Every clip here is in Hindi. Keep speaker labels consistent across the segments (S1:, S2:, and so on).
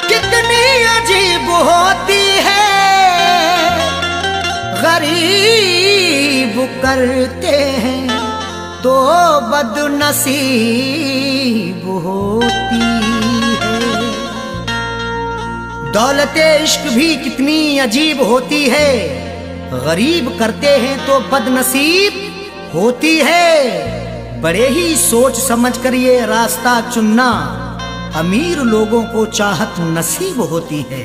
S1: कितनी अजीब होती है, गरीब करते हैं तो बदनसीब होती है। दौलते इश्क भी कितनी अजीब होती है, गरीब करते हैं तो बदनसीब होती है। बड़े ही सोच समझ कर ये रास्ता चुनना, अमीर लोगों को चाहत नसीब होती है।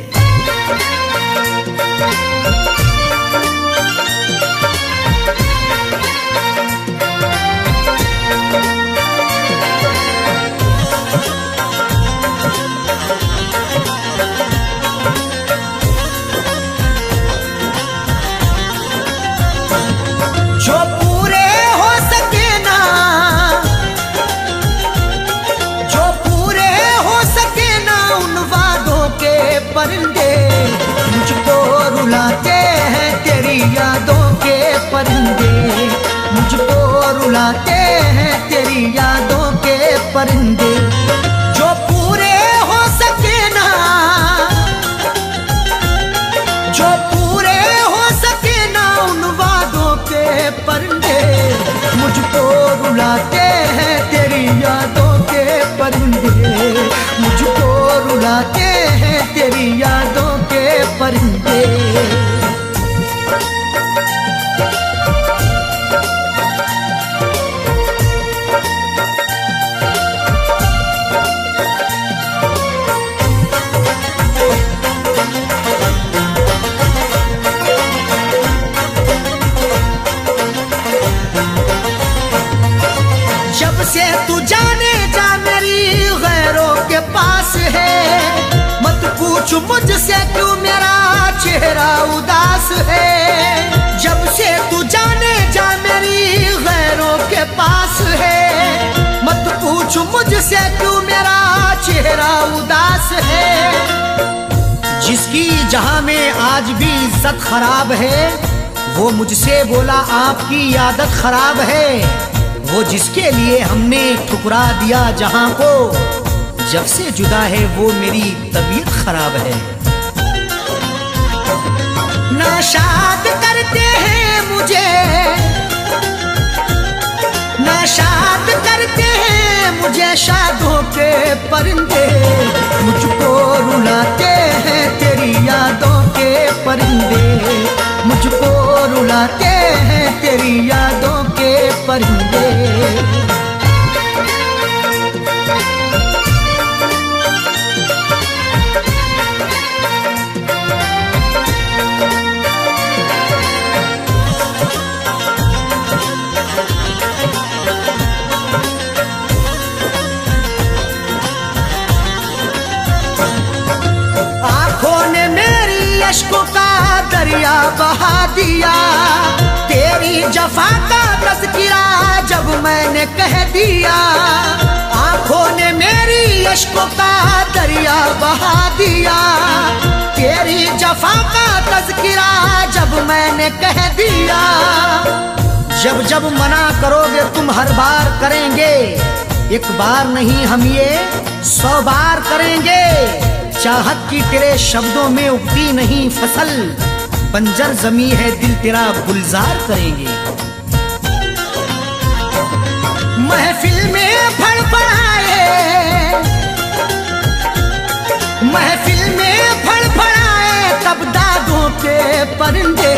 S1: जो पूरे हो सके ना, जो पूरे हो सके ना उन वादों के परिंदे, मुझको रुलाते हैं तेरी यादों के परिंदे, मुझको रुलाते हैं तेरी यादों के परिंदे। जो पूरे हो सके ना, जो पूरे हो सके ना उन वादों के परिंदे, मुझको रुलाते हैं तेरी यादों के परिंदे, मुझको रुलाते हैं तेरी यादों के परिंदे। जब से तू जाने जा मेरी गैरों के पास है, मत पूछ मुझसे क्यों मेरा चेहरा उदास है। जब से तू जाने जा मेरी गैरों के पास है, मत पूछ मुझसे क्यों मेरा चेहरा उदास है। जिसकी जहां में आज भी इज्जत खराब है, वो मुझसे बोला आपकी आदत खराब है। वो जिसके लिए हमने ठुकरा दिया जहां को, जब से जुदा है वो मेरी तबीयत खराब है। नाशाद करते हैं मुझे, नाशाद करते हैं मुझे शादों के परिंदे, मुझको रुलाते हैं तेरी यादों के परिंदे, मुझको रुलाते हैं तेरी यादों के परिंदे। आंखों ने मेरी अश्कों का दरिया बहा दिया, तेरी जफा का तज़किरा जब मैंने कह दिया। आंखों ने मेरी अश्कों का दरिया बहा दिया, तेरी जफा का तज़किरा जब मैंने कह दिया। जब जब मना करोगे तुम हर बार करेंगे, एक बार नहीं हम ये 100 बार करेंगे। चाहत की तेरे शब्दों में उगती नहीं फसल, बंजर जमी है दिल तेरा गुलजार करेंगे। महफिल में फड़फड़ाए, महफिल में फड़फड़ाए तब दादों के परिंदे,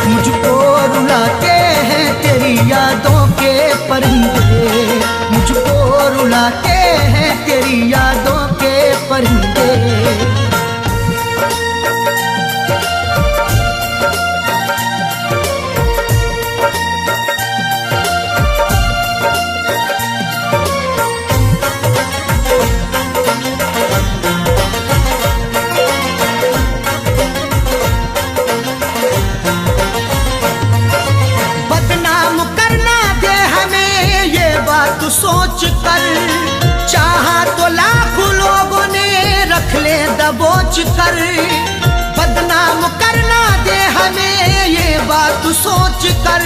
S1: मुझको रुलाते हैं तेरी यादों के परिंदे, मुझको रुलाते हैं तेरी यादों के परिंदे। सोच कर चाहा तो लाखों लोगों ने रख ले दबोच कर, बदनाम करना दे हमें ये बात सोच कर।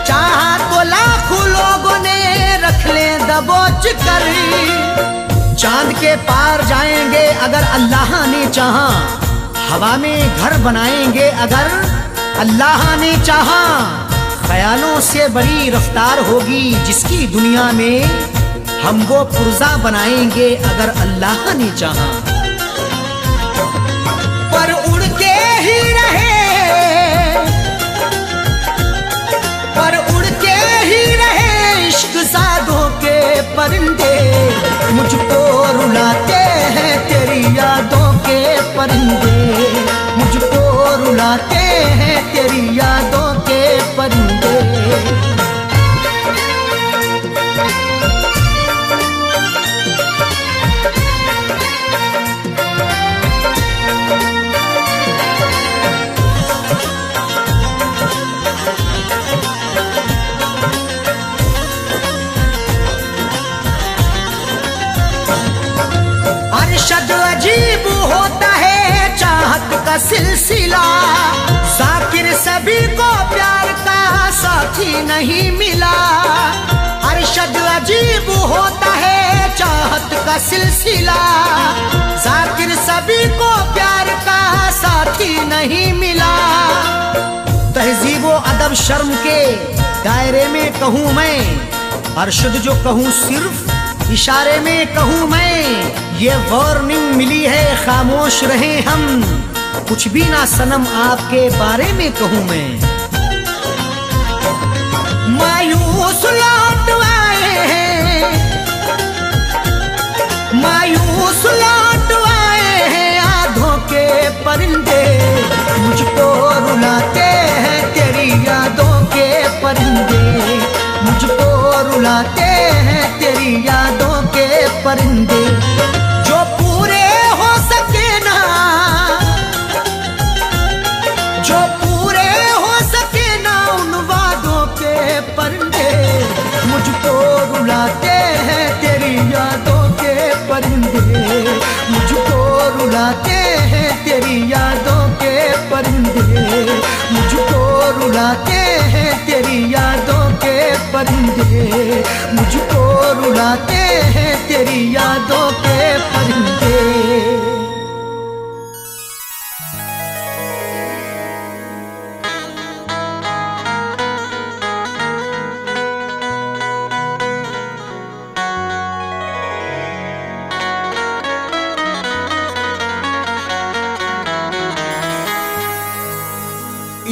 S1: चाहा तो लाखों लोगों ने रख ले दबोच कर, चांद के पार जाएंगे अगर अल्लाह ने चाहा, हवा में घर बनाएंगे अगर अल्लाह ने चाहा। ख्यालों से बड़ी रफ्तार होगी जिसकी दुनिया में, हम वो पुर्जा बनाएंगे अगर अल्लाह ने चाहा। पर उड़ के ही रहे, पर उड़ के ही रहे इश्क सादों के परिंदे, मुझको रुलाते हैं तेरी यादों के परिंदे, मुझको रुलाते हैं तेरी यादों के परिंदे। अरशद अजीब होता है चाहत का सिलसिला, जाकिर सभी को प्यार का साथी नहीं मिला। अरशद अजीब होता है चाहत का सिलसिला, जाकिर सभी को प्यार का साथी नहीं मिला। तहजीब व अदब शर्म के दायरे में कहूँ मैं, अरशद जो कहूँ सिर्फ इशारे में कहूँ मैं। ये वार्निंग मिली है खामोश रहे हम, कुछ भी ना सनम आपके बारे में कहूँ मैं। मायूस लौट आए हैं, मायूस लौट आए हैं आधों के परिंदे, मुझको रुलाते हैं तेरी यादों के परिंदे, मुझको रुलाते हैं तेरी यादों के परिंदे। जो पूरे हो सके ना, जो पूरे हो सके ना उन वादों के परिंदे, मुझको रुलाते हैं तेरी यादों के परिंदे, मुझको रुलाते हैं तेरी यादों के परिंदे, मुझको रुलाते हैं तेरी यादों के परिंदे, मुझको रुलाते हैं तेरी यादों के परिंदे।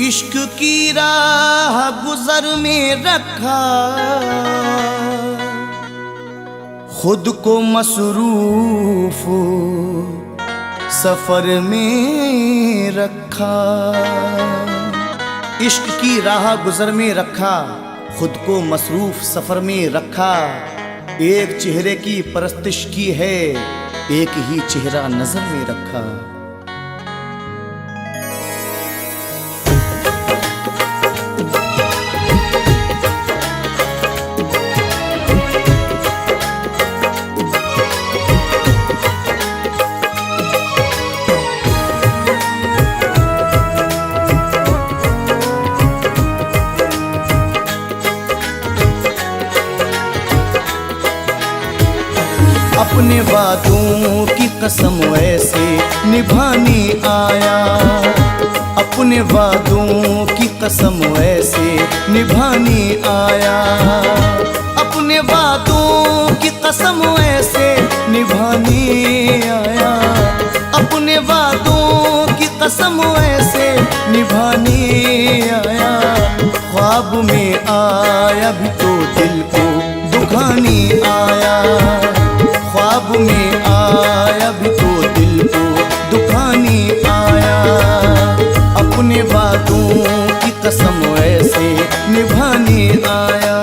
S2: इश्क की राह गुजर में रखा, खुद को मसरूफ सफर में रखा। इश्क की राह गुजर में रखा, खुद को मसरूफ सफर में रखा। एक चेहरे की परस्तिश की है, एक ही चेहरा नजर में रखा। अपने वादों की कसम ऐसे निभाने आया, अपने वादों की कसम ऐसे निभाने आया, अपने वादों की कसम ऐसे निभाने आया, अपने वादों की कसम ऐसे निभाने आया। ख्वाब में आया भी तो दिल को दुखाने आया, ख्वाब में आया भी तो दिल को दुखाने आया। अपने वादों की कसम ऐसे निभाने आया।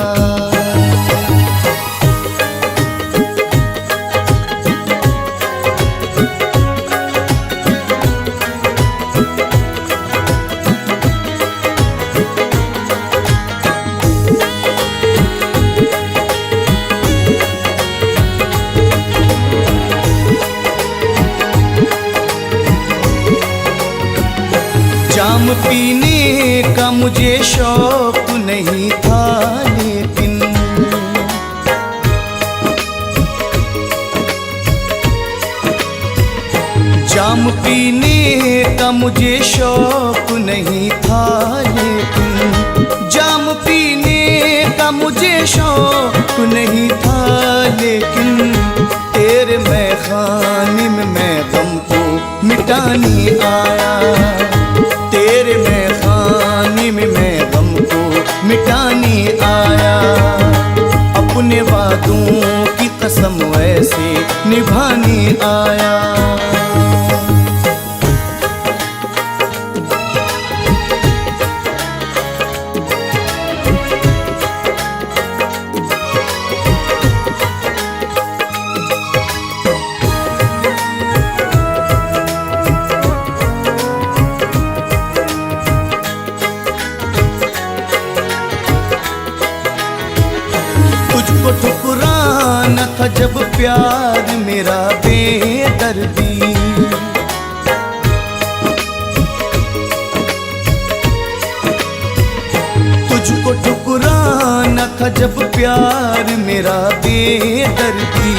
S2: जाम पीने का मुझे शौक नहीं था, लेकिन पीने का मुझे शौक नहीं था, लेकिन जाम पीने का मुझे शौक नहीं था, लेकिन तेरे मैखाने में मैं गम को मिटाने आया। तेरे मैखाने में मैं गम को मिटाने आया। अपने वादों की कसम ऐसे निभाने आया। तुझको ठुकराना था जब प्यार मेरा बेदर्दी, तुझको ठुकराना था जब प्यार मेरा बेदर्दी,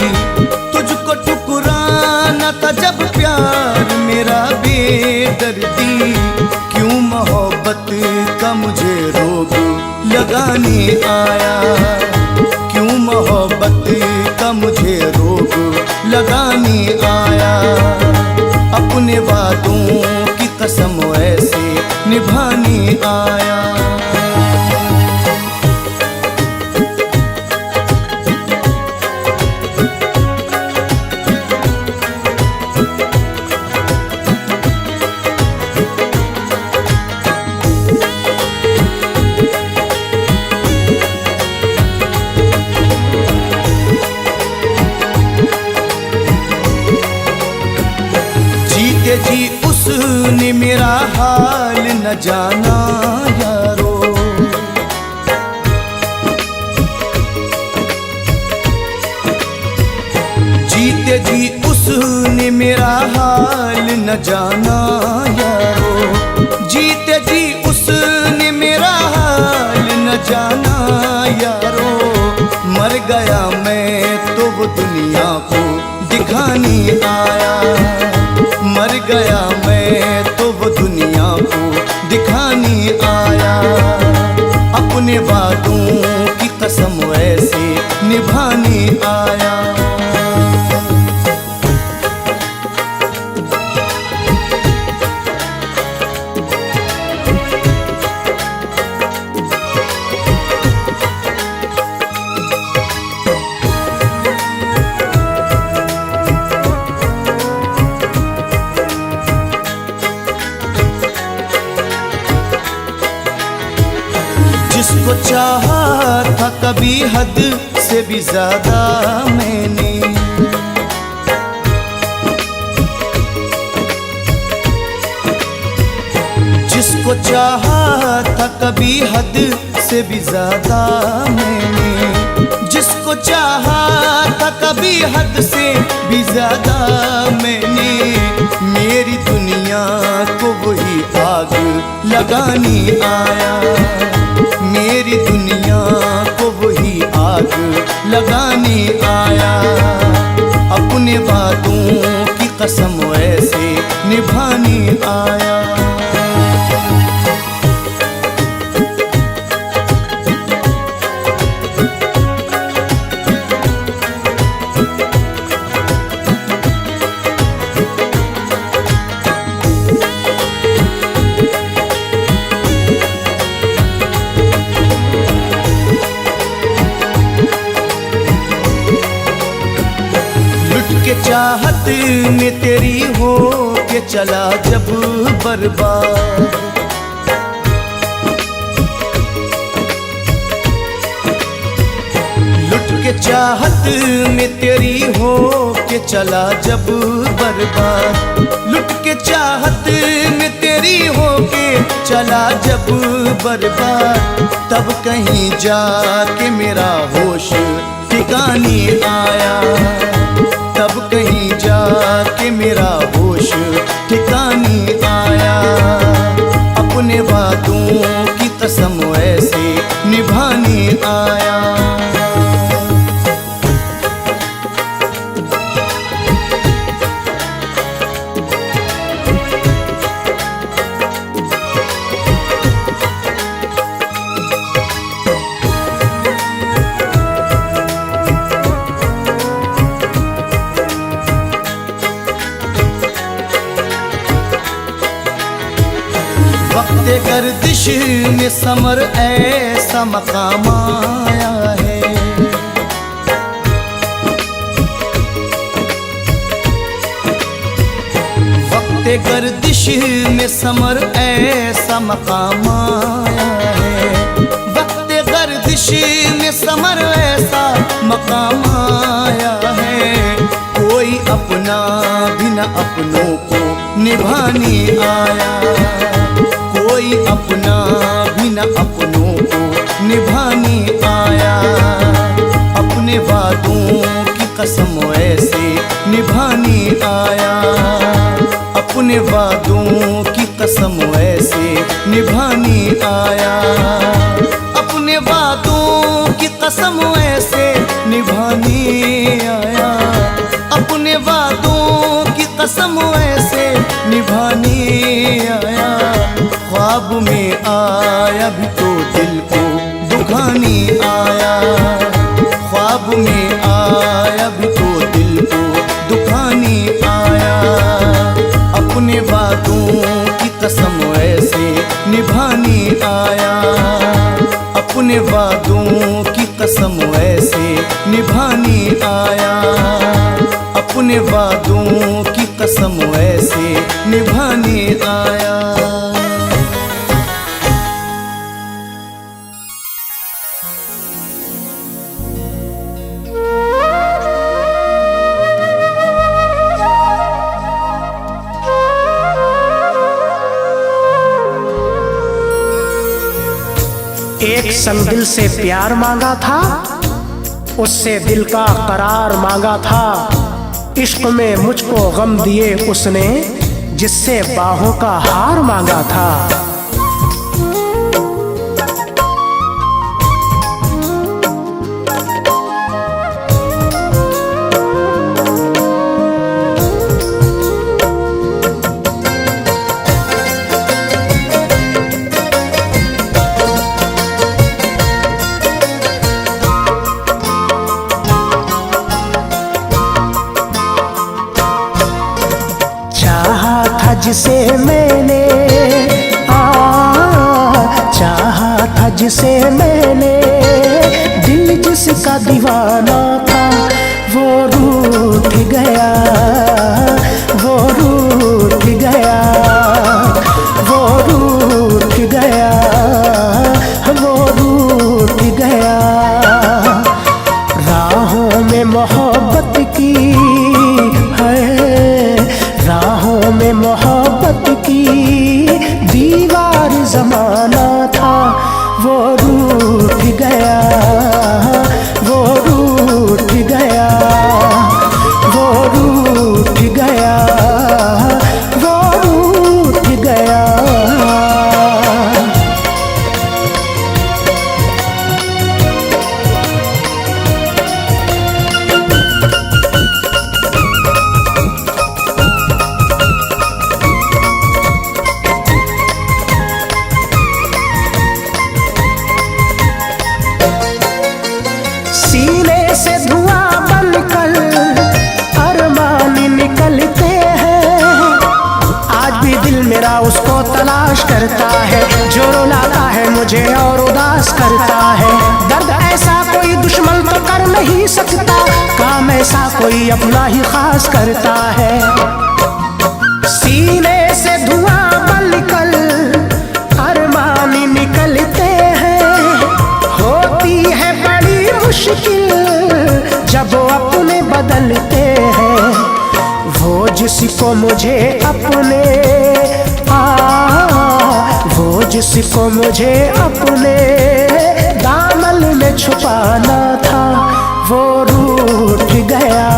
S2: तुझको ठुकराना था जब प्यार मेरा बेदर्दी। क्यों मोहब्बत का मुझे रोग लगाने आया, क्यों मोहब्बत का मुझे रोग लगाने आया। अपने वादों की कसम ऐसे निभाने आया। जी उसने मेरा हाल न जाना यारो, जीते जी उसने मेरा हाल न जाना यारो, जीते जी उसने मेरा हाल न जाना यारो। मर गया मैं तो वो दुनिया को दिखाने आया, मर गया मैं तो वो दुनिया को दिखाने आया। अपने वादों की कसम ऐसे निभाने आया। जिसको चाहा था कभी हद से भी ज्यादा मैंने, जिसको चाहा था कभी हद से भी ज्यादा मैंने, जिसको चाहा था कभी हद से भी ज्यादा मैंने। मेरी दुनिया को वही आग लगाने आया, मेरी दुनिया को वही आग लगाने आया। अपने वादों की कसम ऐसे निभाने आया। चाहत में तेरी हो के चला जब बर्बाद, लुट के चाहत में तेरी हो के चला जब बर्बाद, लुट के चाहत में तेरी हो के चला जब बर्बाद। तब कहीं जाके मेरा होश ठिकाने आया, तब कहीं जाके मेरा होश ठिकाने आया। अपने वादों की कसम ऐसे निभाने आया। वक्त गर्दिश में समर ऐसा मकाम आया है। वक्त गर्दिश में समर ऐसा मकाम आया है। वक्त गर्दिश में समर ऐसा मकाम आया है। कोई अपना बिना अपनों को निभाने आया। कोई अपना बिना अपनों को निभाने आया। अपने वादों की कसम ऐसे निभाने आया। अपने वादों की कसम ऐसे निभाने आया। अपने वादों की कसम ऐसे निभाने आया। अपने वादों की कसम ऐसे निभाने आया। ख्वाब में आया भी तो दिल को दुखाने आया। ख्वाब में आया भी तो दिल को दुखाने आया। अपने वादों की कसम ऐसे निभाने आया। अपने वादों की कसम ऐसे निभाने आया। अपने वादों की कसम ऐसे निभाने आया।
S3: एक संग दिल से प्यार मांगा था, उससे दिल का करार मांगा था। इश्क में मुझको गम दिए उसने, जिससे बाहों का हार मांगा था। जिसे मैंने चाहा था, जिसे मैंने दिल जिसका दीवाना था, वो रूठ गया, वो रूठ गया, वो रूठ गया, वो रूठ गया। राहों में मोहब्बत की है, राहों में मोहब्बत की दीवार जमाना था, वो रूठ गया, वो रूठ गया, वो रूठ गया, वो रूठ गया। सीने से धुआं बनकर अरमान निकलते हैं। आज भी दिल मेरा उसको तलाश करता है, जो रुलाता है मुझे और उदास करता है। दर्द ऐसा कोई दुश्मन तो कर नहीं सकता, काम ऐसा कोई अपना ही खास करता है। सीने से धुआं बनकर अरमान निकलते हैं। होती है बड़ी मुश्किल जब वो अपने बदलते हैं। वो जिसको मुझे अपने वो जिसको मुझे अपने दामन में छुपाना था, वो रूठ गया,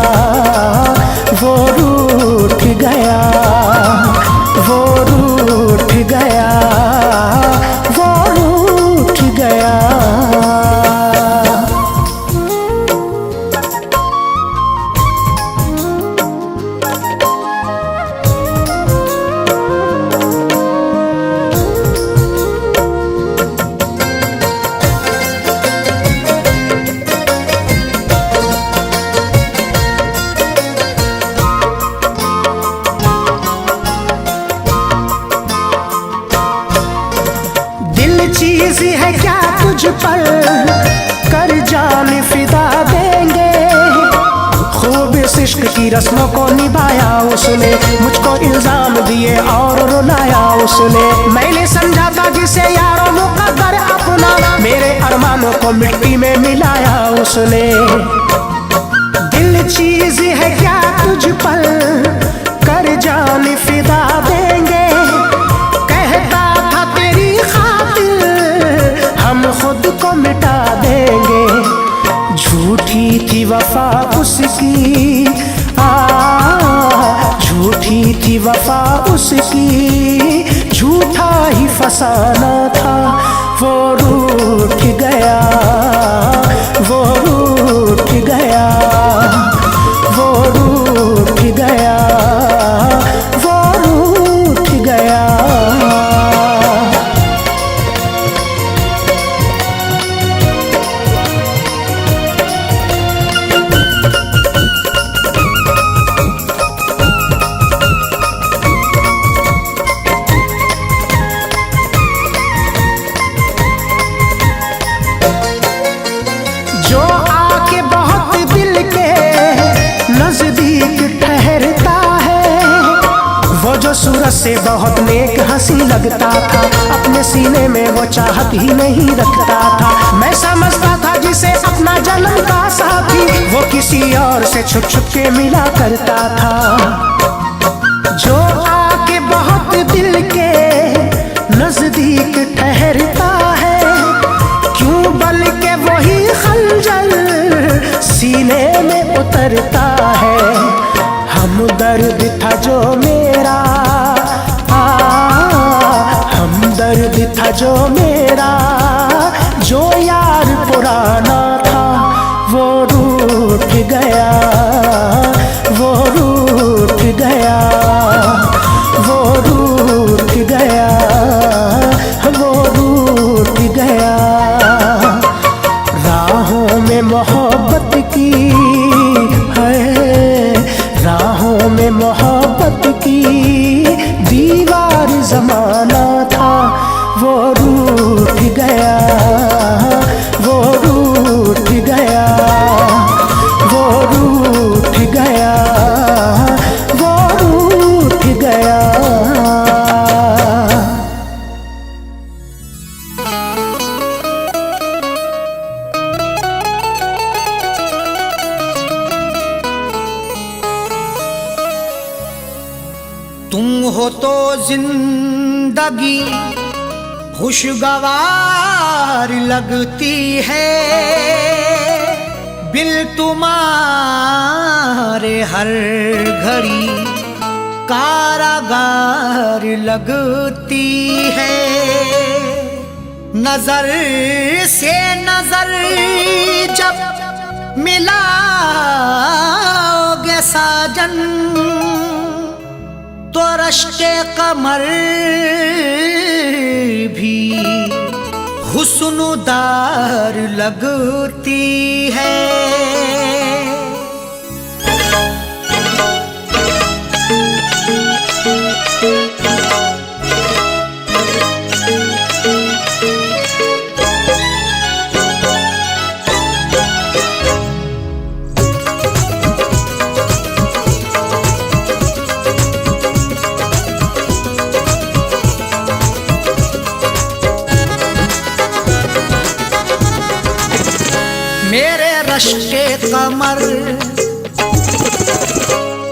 S3: वो रूठ गया, वो रूठ गया, वो रूठ गया। चीज है क्या तुझ पर कर जान फिदा देंगे। खूब इस इश्क की रस्मों को निभाया उसने, मुझको इल्जाम दिए और रुलाया उसने। मैंने समझा था जिसे यारों मुकद्दर अपना, मेरे अरमानों को मिट्टी में मिलाया उसने। दिल चीज है क्या तुझ पर कर जान फिदा देंगे। कहता था तेरी खातिर हम खुद को मिटा देंगे। झूठी थी वफा उसकी, झूठी थी वफा उसकी, झूठा ही फसाना था। वो रूठ गया, वो रूठ गया, वो रूठ गया, वो रूठ गया। जो आके बहुत दिल के नजदीक ठहरता है, वो जो सूरज से बहुत नेक हंसी लगता था, अपने सीने में वो चाहत ही नहीं रखता था। मैं समझता था जिसे अपना जन्म का साथी, वो किसी और से छुप छुप के मिला करता था। जो आके बहुत दिल के नजदीक ठहरता है, क्यों बल के वही खंजर सीने में उतरता है। हमदर्द था जो मेरा, हमदर्द था जो मेरा, जो यार पुराना था वो रूठ गया, वो रूठ गया, वो रूठ गया, वो रूठ गया। राहों में मोहब्बत की है, राहों में मोहब्बत की दीवार जमाना था। वो रूठ गया, वो रूठ गया, वो रूठ गया, वो रूठ गया।
S1: तुम हो तो जिंदगी खुशगवार लगती है, बिल तुम्हारे हर घड़ी कारागार लगती है। नजर से नजर जब मिलाओगे साजन, तो रश्के कमर भी हुस्नुदार लगती है। मेरे रश्के कमर,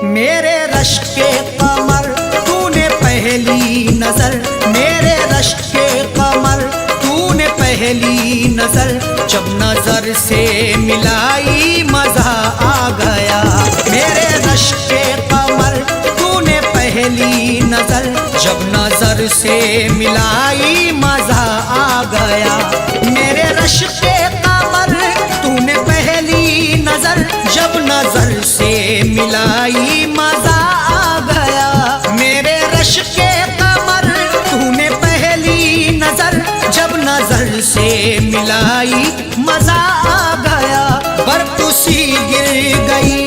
S1: मेरे रश्के कमर, तूने पहली नजर, मेरे रश्के कमर, तूने पहली नजर, जब नजर से मिलाई मजा आ गया। मेरे रश्के कमर, तूने पहली नजर, जब नजर से मिलाई मजा आ गया। मेरे रश्के कमर, तूने पहली नजर, जब नजर से मिलाई मजा आ गया। मेरे रश्के कमर, तूने पहली नजर, जब नजर से मिलाई मजा आ गया। बर्फ सी गिर गई,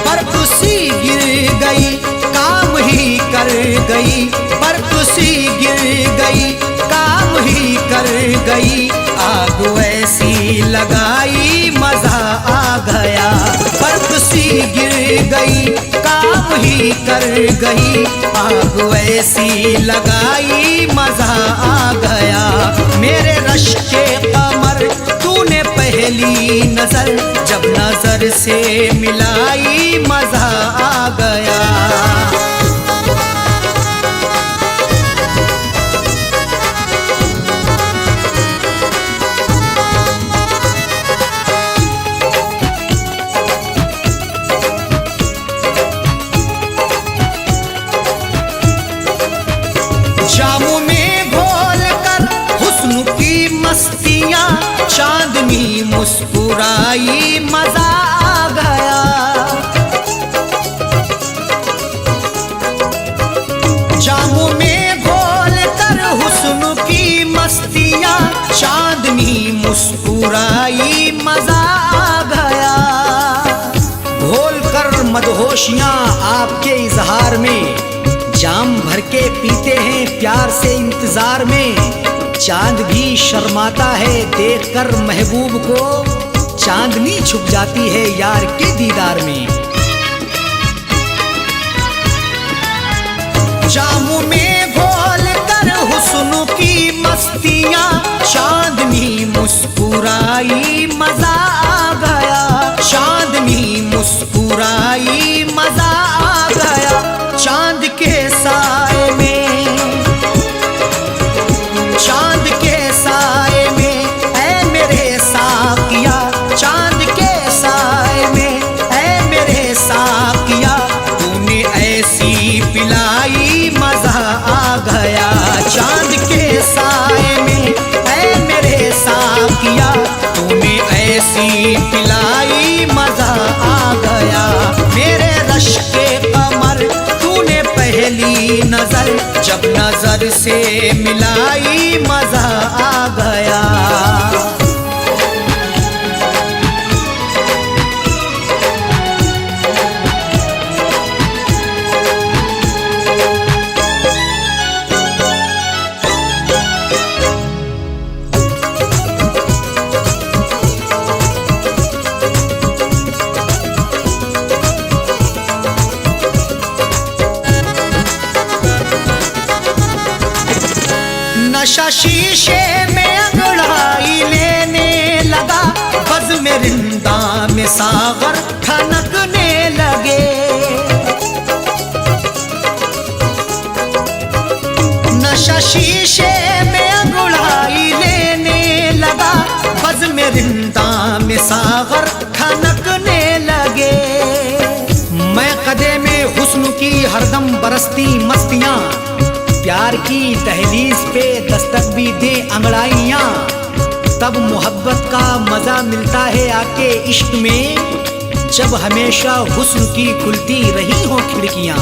S1: बर्फ सी गिर गई, काम ही कर गई। बर्फ सी गिर गई, गई, आग ऐसी लगाई मजा आ गया। बर्फ सी गिर गई, काम ही कर गई, आग ऐसी लगाई मजा आ गया। मेरे रश के कमर तूने पहली नजर, जब नजर से मिलाई मजा आ गया। जामों में घोल कर हुस्न की मस्तियां, चांदनी मुस्कुराई मजा आ गया। जामों में घोल कर हुस्न की मस्तियां, चांदनी मुस्कुराई मजा आ गया। घोल कर मदहोशियां आपके इजहार में, जाम भर के पीते हैं प्यार से इंतजार में। चांद भी शर्माता है देखकर महबूब को, चांदनी छुप जाती है यार के दीदार में। जामों में घोल कर हुस्न की मस्तियां, चांदनी मुस्कुराई मजा आ गया। चांदनी मुस्कुराई मजा आ गया। चांद के साए में, चांद के साए में ऐ मेरे साकिया, चांद के साए में ऐ मेरे साकिया, तूने ऐसी पिलाई मजा आ गया। चांद के साए में ऐ मेरे साकिया, तूने ऐसी पिलाई मजा आ गया। मेरे रश के कमर तूने पहली नजर, जब नजर से मिलाई मजा आ गया। नशा शीशे में अंगड़ाई लेने लगा, बज़ में रिंदा में सागर ठनकने लगे। नशा शीशे में अंगड़ाई लेने लगा, बज़ में रिंदा में सागर ठनकने लगे। मैं कदे में हुस्न की हरदम बरसती मस्तियां, प्यार की दहलीज पे दस्तक भी दे अंगड़ाइयां, तब मोहब्बत का मजा मिलता है आके इश्क में, जब हमेशा हुस्न की खुलती रही हो खिड़कियां।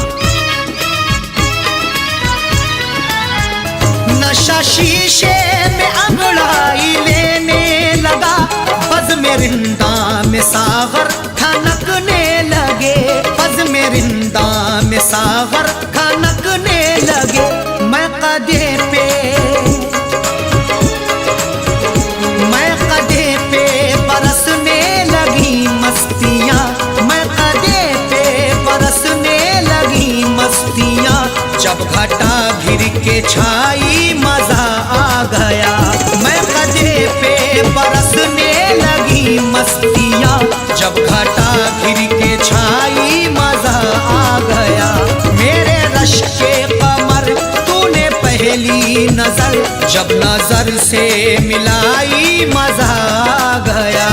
S1: नशा शीशे में अंगड़ाई लेने लगा, बज़ में रिंदा में सागर ठनकने लगे। बज़ में रिंदा में सागर ठनकने लगे। मैं कदे पे बरसने लगी मस्तियां, मैं कदे पे बरसने लगी मस्तियां, जब घटा घिर के छाई मजा आ गया। मैं कदे पे बरसने लगी मस्तियां, जब घटा घिर के छाई मजा आ गया। मेरे रश के कमर तूने पहली नजर, जब नजर से मिलाई मजा आ गया।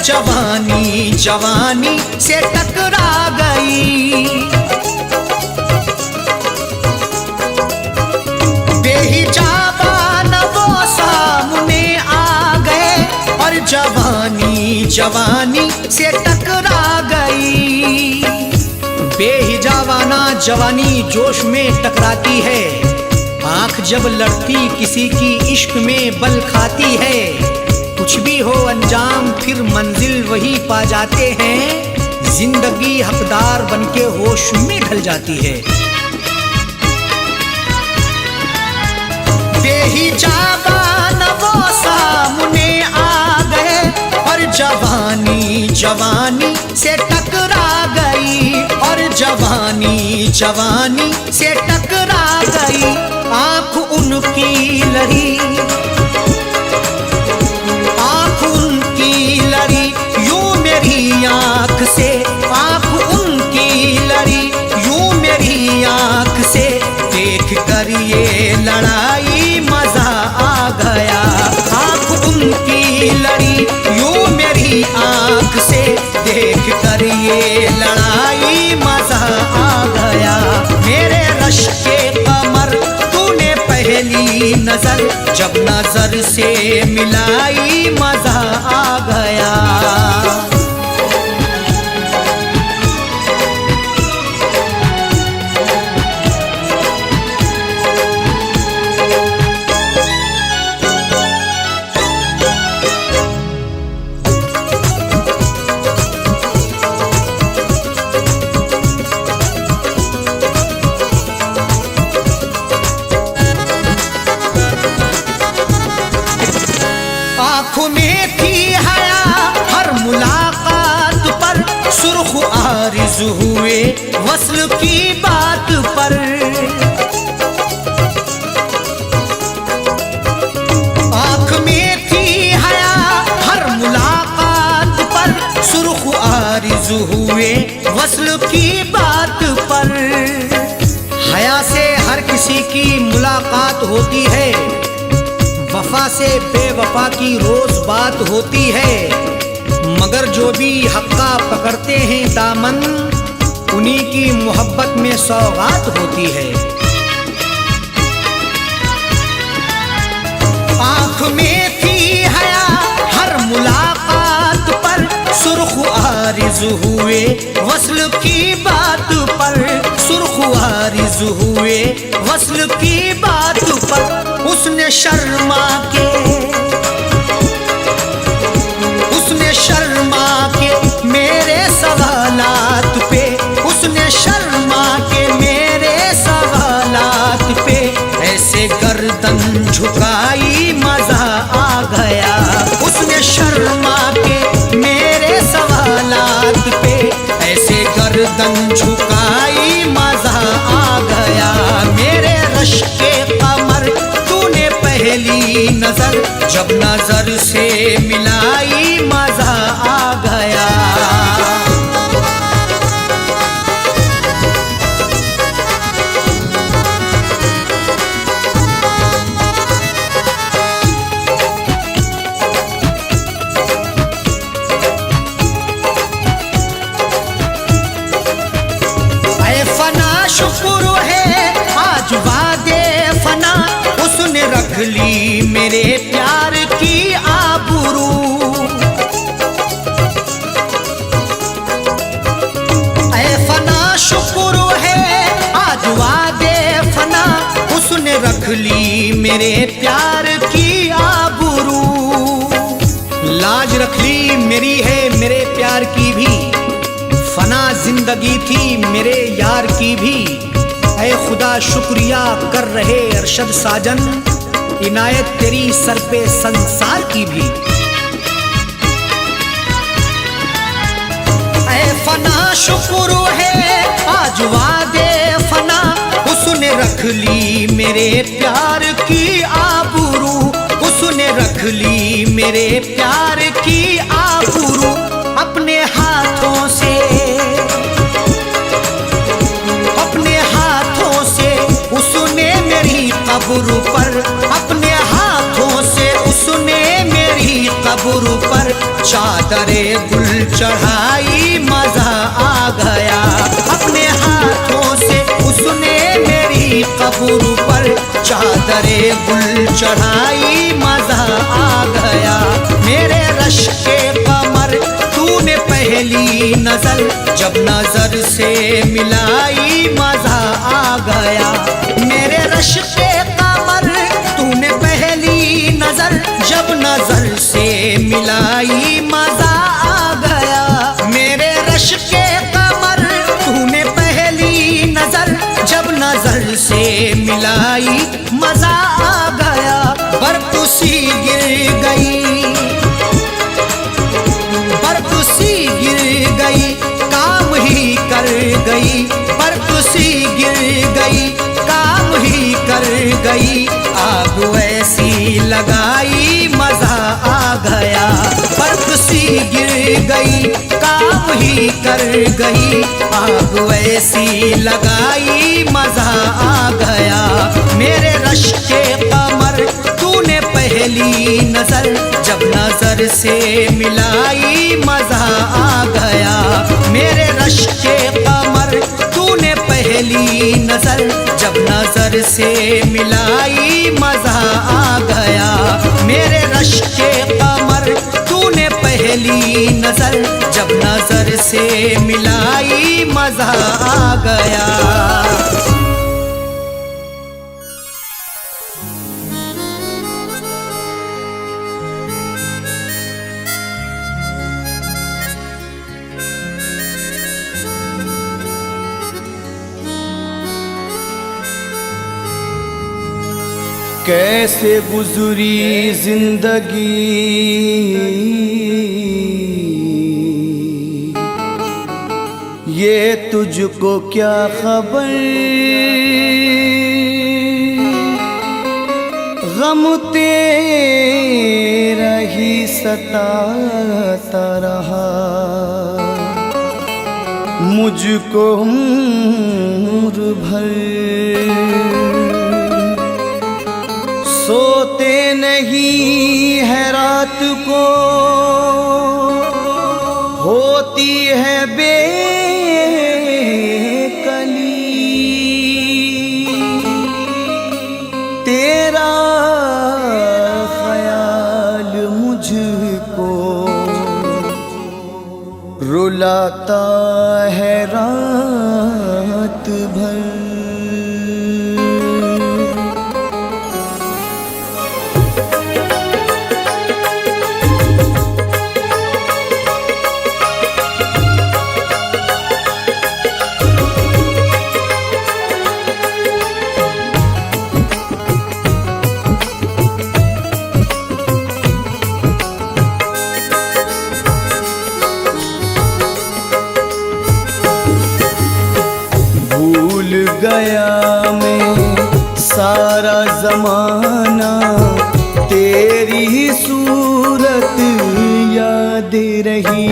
S1: जवानी जवानी से टकरा गई, बेहिजाबान वो सामने आ गए और जवानी जवानी से टकरा गई। जवानी जोश में टकराती है, आंख जब लड़ती किसी की इश्क में बल खाती है। कुछ भी हो अंजाम फिर मंजिल वही पा जाते हैं, जिंदगी हकदार बनके होश में ढल जाती है।
S2: देही जाबान वो सामने आ गए और जवानी जवानी से टकरा गई, और जवानी जवानी से टकरा गई। आंख उनकी लड़ी, आंख उनकी लड़ी यूं मेरी आंख से, आंख उनकी लड़ी यूं मेरी आंख से। देख कर ये लड़ाई मजा आ गया, आंख उनकी लड़ी यूं मेरी आंख से। देख कर ये लड़ाई मजा आ गया। मेरे रश के कमर तूने पहली नजर जब नजर से मिलाई, मजा आ गया। आँखों में थी हया हर मुलाकात पर, सुर्ख आरिज़ हुए वस्ल की बात पर। आँख में थी हया हर मुलाकात पर, सुर्ख आरिज़ हुए वस्ल की बात पर। हया से हर किसी की मुलाकात होती है, वफा से बेवफा की रोज बात होती है। मगर जो भी हक्का पकड़ते हैं दामन, उन्हीं की मोहब्बत में सौगात होती है। आंख में थी हया हर मुलाकात पर, सुर्ख आरिज़ हुए वस्ल की बात पर। सुर्ख आरिज़ हुए वस्ल की बात पर। उसने शर्मा के, उसने शर्मा के मेरे सवालात पे, उसने शर्मा के मेरे सवालात पे। ऐसे गर्दन झुकाई मजा आ गया। उसने शर्मा के मेरे सवालात पे, ऐसे गर्दन झुकाई मजा आ गया। मेरे रश के कमर तूने पहली नजर जब नजर से मिलाई, मजा आ गया। ऐ फना शुक्र है आज वादे फना, उसने रख ली मेरे प्यार की आबरू। ऐ फना शुक्र है आज वादे फना, उसने रख ली मेरे प्यार की आबरू। लाज रख ली मेरी है मेरे प्यार की भी, फना जिंदगी थी मेरे यार की भी। ऐ खुदा शुक्रिया कर रहे अरशद साजन, इनायत तेरी सर पे संसार की भी। ऐ फना शुक्र है आज वादे फना, उसने रख ली मेरे प्यार की आबरू। उसने रख ली मेरे प्यार की आबरू। अपने हाथों से, अपने हाथों से उसने मेरी कब्र पर, अपने हाथों से उसने मेरी कब्र पर चादरे गुल चढ़ाई, मजा आ गया। अपने हाथों से उसने मेरी कब्र पर चादरे गुल चढ़ाई, मजा आ गया। मेरे रश के कमर तूने पहली नजर जब नजर से मिलाई, मजा गया। मेरे रश्के कमर तूने पहली नजर जब नजर से मिलाई मजा आ गया। मेरे रश्के कमर तूने पहली नजर जब नजर से मिलाई मजा आ गया। बर्फ सी गिर गई, बर्फ सी गिर गई, काम ही कर गई। बर्फ सी गिर गई, काम ही कर गई। आग ऐसी लगाई मजा आ गया। बर्फ सी गिर गई, काम ही कर गई। आग ऐसी लगाई मजा आ गया। मेरे रश्के कमर तूने पहली नजर जब नजर से मिलाई मजा आ गया। मेरे रश्के कमर तूने पहली नजर जब नजर से मिलाई मजा आ गया। मेरे रश्के कमर तूने पहली नजर जब नजर से मिलाई मजा आ गया।
S3: कैसे गुजरी जिंदगी ये तुझको क्या खबर। गम तेरा ही सताता रहा मुझको उम्र भर। सोते नहीं है रात को होती है बेकली। तेरा ख्याल मुझको रुलाता है रात भर। गया मैं सारा जमाना तेरी ही सूरत याद रही।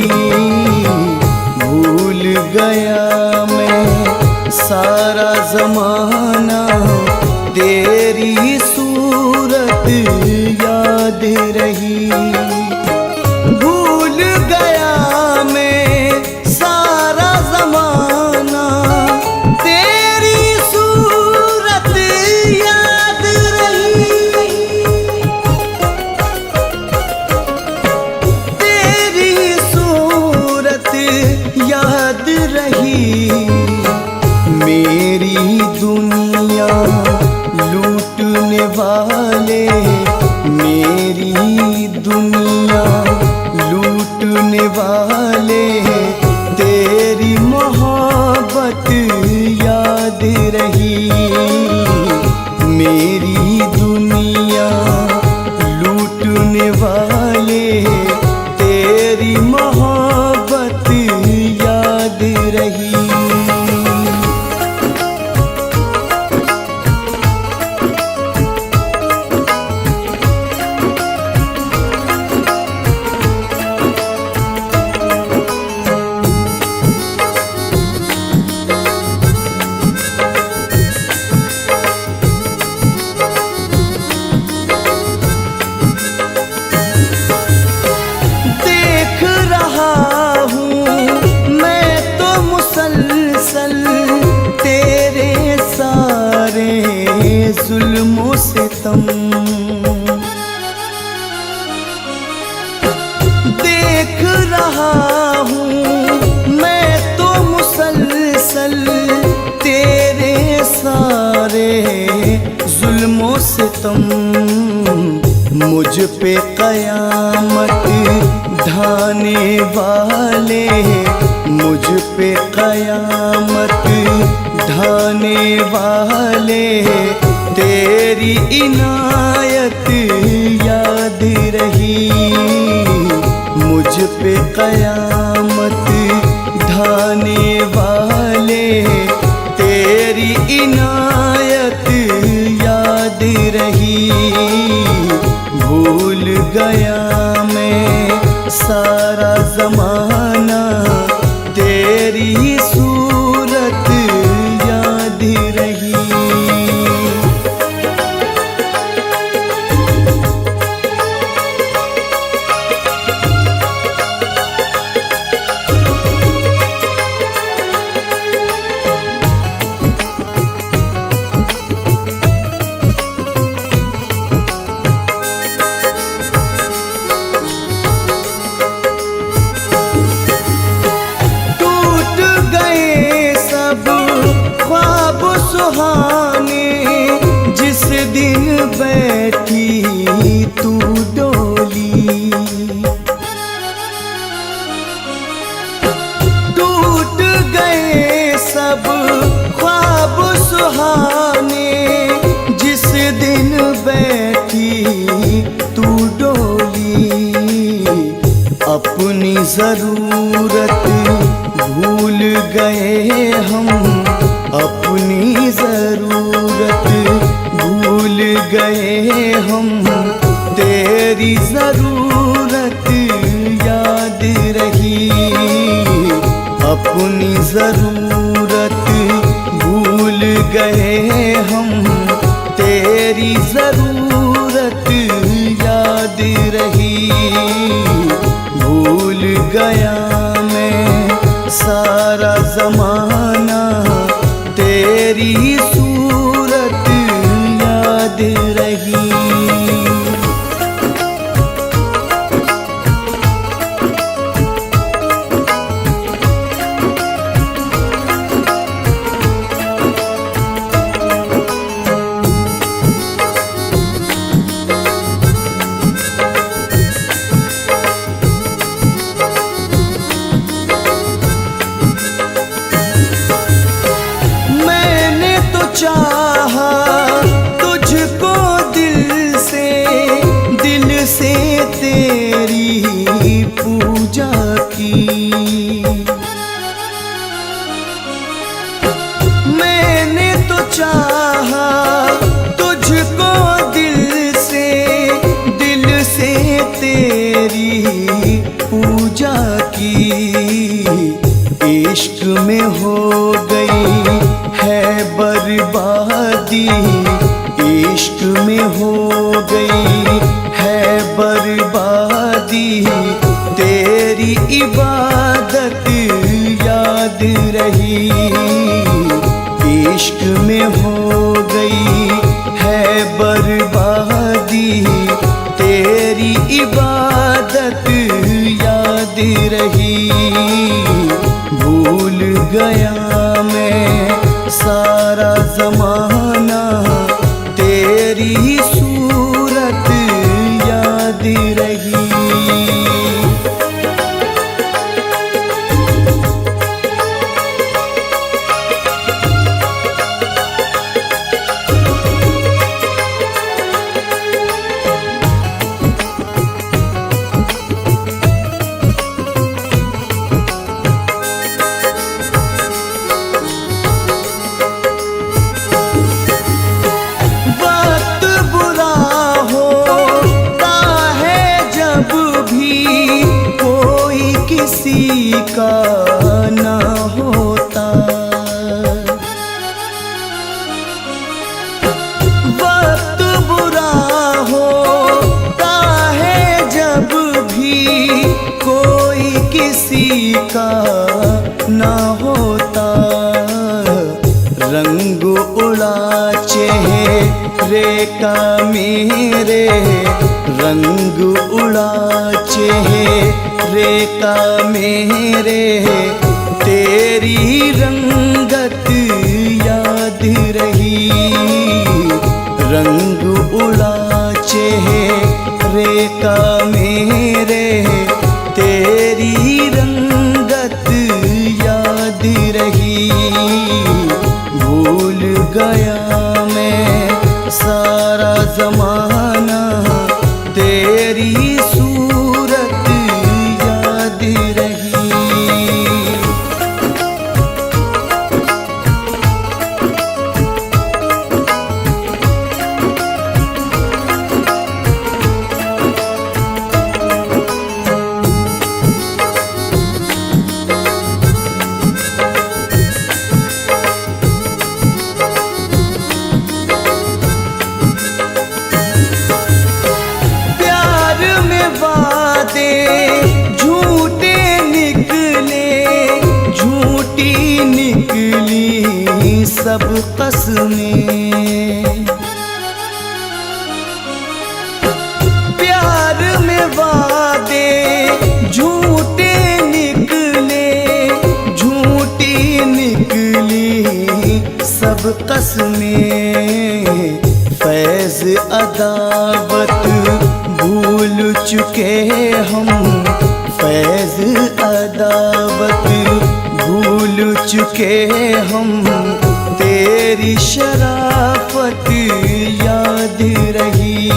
S3: भूल गया मैं सारा जमाना तेरी ही सूरत याद रही। भूल गया मैं सारा जमाना याद रही। मेरी दुनिया लूटने वाले, मेरी दुनिया लूटने वाले तेरी मोहब्बत याद रही। मेरी दुनिया लूटने वाले तेरी मोहब्बत याद रही। जुल्मों से तुम देख रहा हूँ मैं तो मुसलसल तेरे साथ।
S2: सितम, मुझ पे कयामत ढाने वाले, मुझ पे कयामत ढाने वाले, तेरी इनायत याद रही। मुझ पे कयामत ढाने वाले, तेरी इनायत याद रही। भूल गया मैं सारा ज़माना, तेरी सूरत याद रही। जिस दिन बैठी तू डोली, टूट गए सब ख्वाब सुहाने, जिस दिन बैठी तू डोली। अपनी ज़रूरत भूल गए हम, अपनी ज़रूरत भूल गए हम, तेरी ज़रूरत याद रही। अपनी ज़रूरत भूल गए हम, तेरी ज़रूरत याद रही। भूल गया मैं सारा ज़माना, तेरी सूरत याद रही। चाहा तुझको दिल से तेरी पूजा की। मैंने तो चाहा तुझको दिल से तेरी पूजा की। इश्क में हो गई है बर्बादी, इश्क में हो गई है बर्बादी, तेरी इबादत याद रही। इश्क में हो गई है बर्बादी, तेरी इबादत याद रही। भूल गया मैं सारा ज़माना, तेरी सूरत याद रही। किसी का न होता, वक्त बुरा होता है जब भी कोई किसी का न होता। रंग उड़ा चेहरे का मेरे, रंग उड़ा चेहरे का मेरे, तेरी रंगत याद रही। रंग उड़ा रही। झूठे निकले, झूठी निकली सब कसमें। प्यार में वादे झूठे निकले, झूठी निकली सब कसमें। फैज़ अदावत भूल चुके हम, फैज़ अदावत भूल चुके हम। तेरी शराफत याद रही,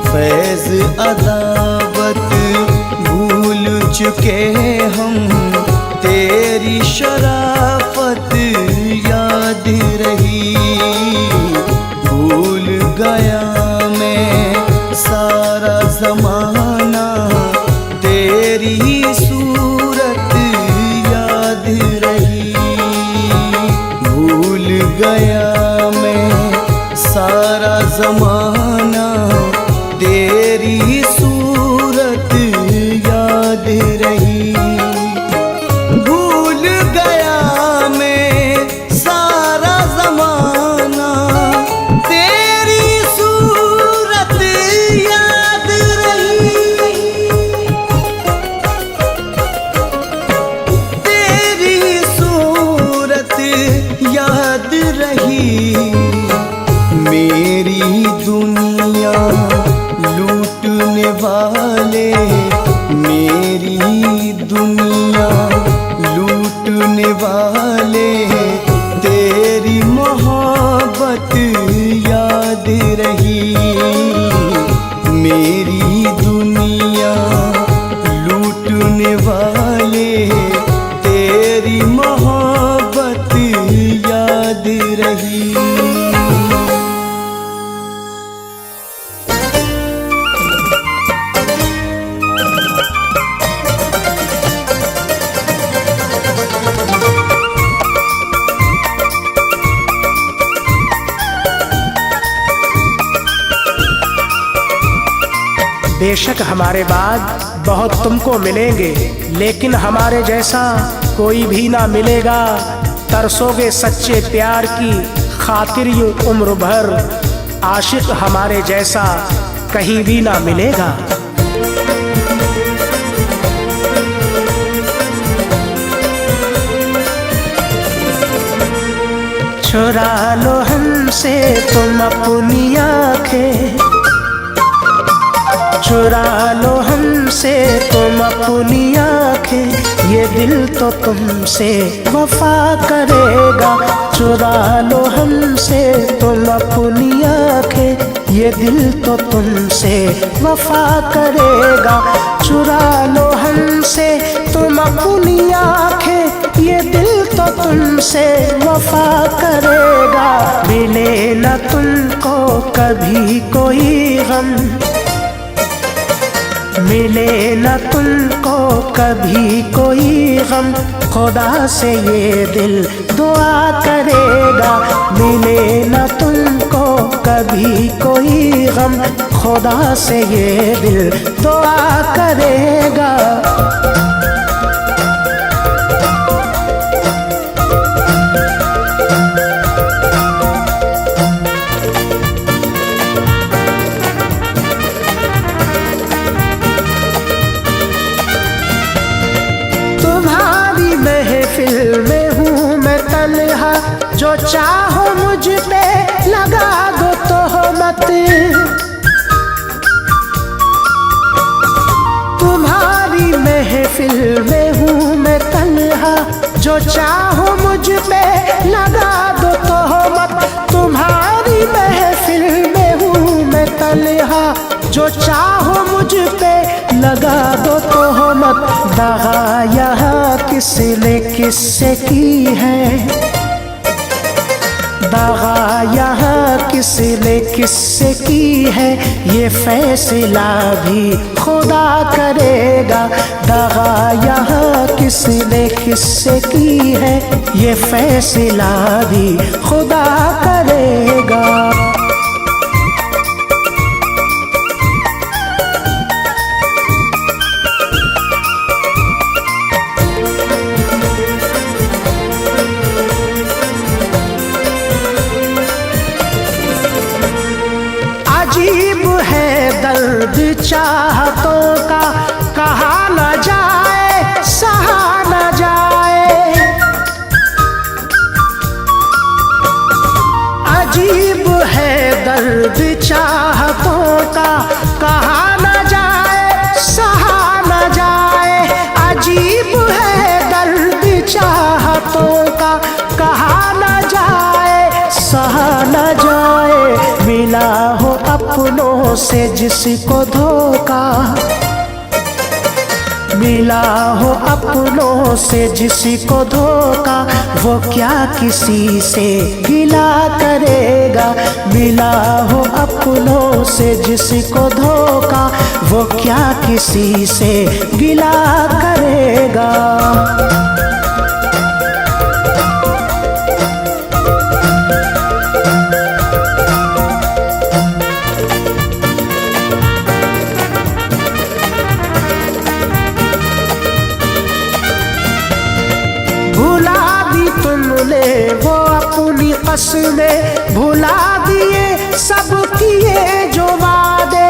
S2: फैज़ अदावत भूल चुके हम। तेरी शराफत याद रही। भूल गया मैं सारा ज़माना, तेरी सूरत याद रही। भूल गया मैं सारा ज़माना, तेरी सूरत याद रही। भूल गया मैं सारा ज़माना, तेरी सूरत याद रही। तेरी सूरत याद रही। मेरी दुनिया लूटने वाले, मेरी दुनिया लूटने वाले। तेरी मोहब्बत याद रही। मेरी दुनिया लूटने वाले, तेरी मोहब्बत याद रही।
S3: बेशक हमारे बाद बहुत तुमको मिलेंगे, लेकिन हमारे जैसा कोई भी ना मिलेगा। तरसोगे सच्चे प्यार की खातिर यूं उम्र भर, आशिक हमारे जैसा कहीं भी ना मिलेगा। चुरा लो हमसे तुम अपनी आँखें, चुरा लो हमसे तुम अपनी आँखें। ये दिल तो तुमसे वफा करेगा। चुरा लो हमसे तुम अपनी आँखें, ये दिल तो तुमसे वफा करेगा। चुरा लो हमसे तुम अपनी आँखें, ये दिल तो तुमसे वफा करेगा। मिले न तुमको कभी कोई गम, मिले न तुमको कभी कोई गम। खुदा से ये दिल दुआ करेगा। मिले न तुमको कभी कोई गम, खुदा से ये दिल दुआ करेगा। में हूँ मैं तन्हा, जो चाहो मुझ पे लगा दो तोहमत। तुम्हारी महफिल में हूँ मैं तन्हा, जो चाहो मुझ पे लगा दो तोहमत। तुम्हारी महफिल में हूँ मैं तन्हा, जो चाहो मुझ पे लगा दो तोहमत। मत, दगा यहाँ किसने किससे की है, दगा यहाँ किसने किससे की है, ये फैसला भी खुदा करेगा। दगा यहाँ किसने किससे की है, ये फैसला भी खुदा करेगा। अजीब है दर्द चाहतों का, कहा न जाए सहा न जाए। अजीब है दर्द चाहतों का, कहा न जाए सहा न जाए। अजीब है दर्द चाहतों का, कहा न जाए सहा न जाए। मिला हो अपनों से जिसको धोखा, मिला हो अपनों से जिसको धोखा, वो क्या किसी से गिला करेगा। मिला हो अपनों से जिसको धोखा, वो क्या किसी से गिला करेगा। वो अपनी कसमें, भुला दिए सब किए जो वादे,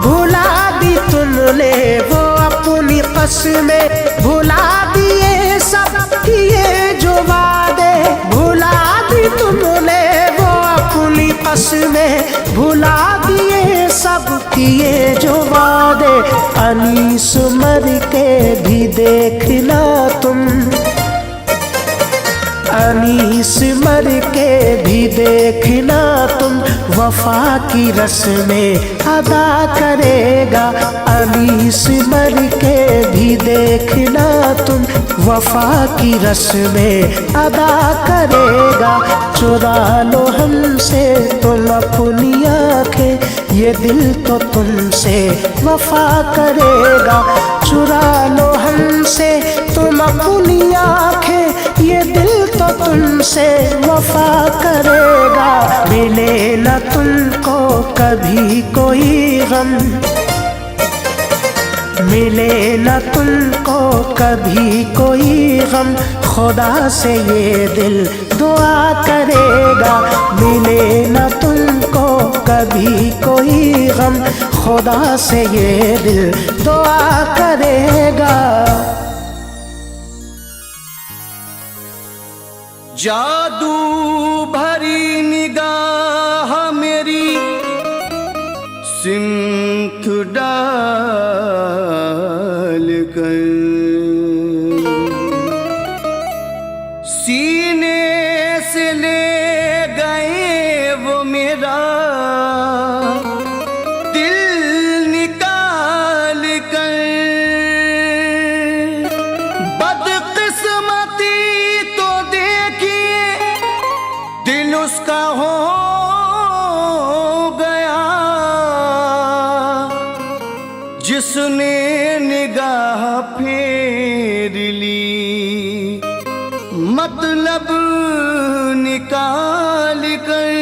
S3: भुला दी तुमने वो अपनी कसमें, भुला दिए सब किए जो वादे, भुला दी तुमने वो अपनी कसमें, भुला दिए सब किए जो वादे। अनीस मर के भी देखना तुम, अनीस मर के भी देखना तुम, वफा की रस्में अदा करेगा। अनीस मर के भी देखना तुम, वफा की रस्में अदा करेगा। चुरा लो हमसे तुम अपनी आंखें, ये दिल तो तुमसे वफा करेगा। चुरा लो हमसे तुम अपनी आंखें, ये दिल तो तुमसे वफा करेगा। मिले न तुमको कभी कोई गम, मिले न तुमको कभी कोई गम, खुदा से ये दिल दुआ करेगा। मिले न तुमको कभी कोई गम, खुदा से ये दिल दुआ करेगा।
S2: जादू भरी निगाह मेरी सिमत डाल कर, सीने से ले गए वो मेरा दिल निकाल कर। बदकिस्मती तो देखिए दिल उसका हो गया, जिसने निगाह फेर ली मतलब निकाल कर।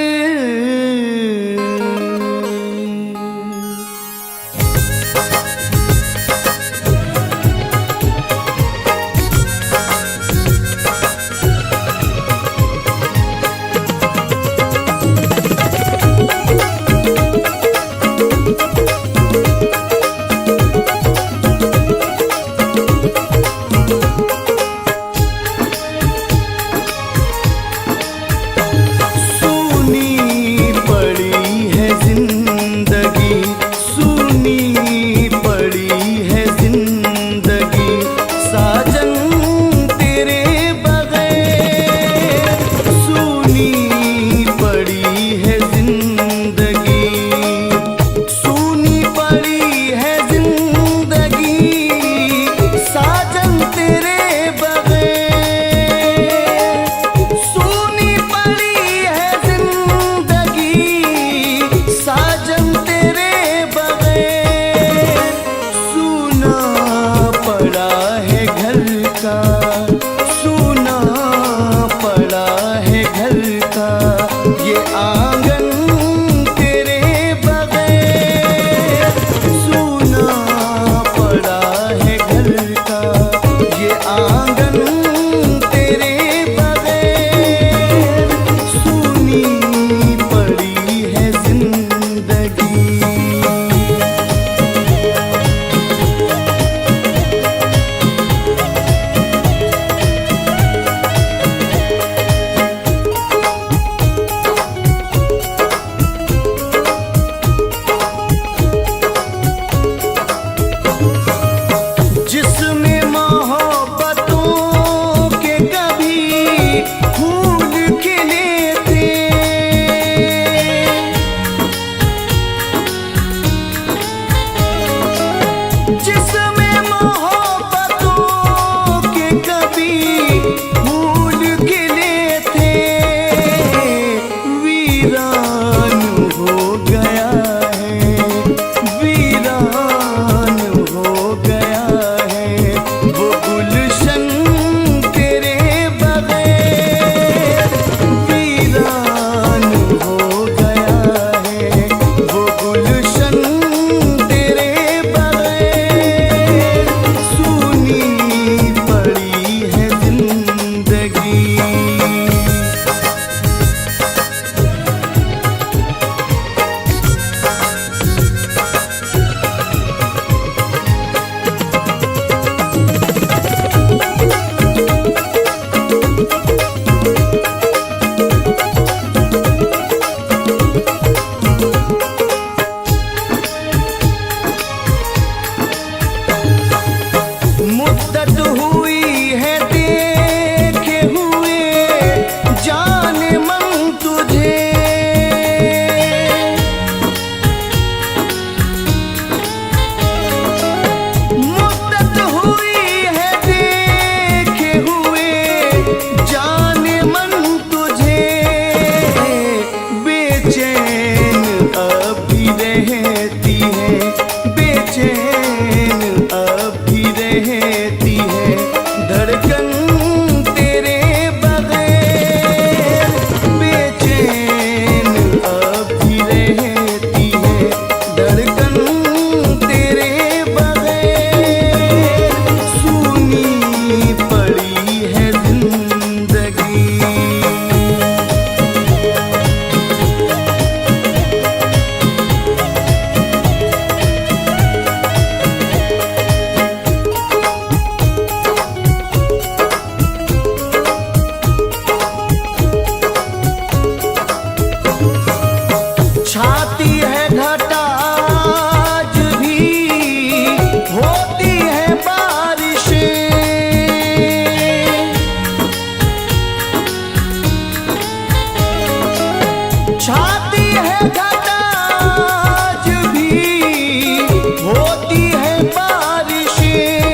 S4: होती है बारिशें,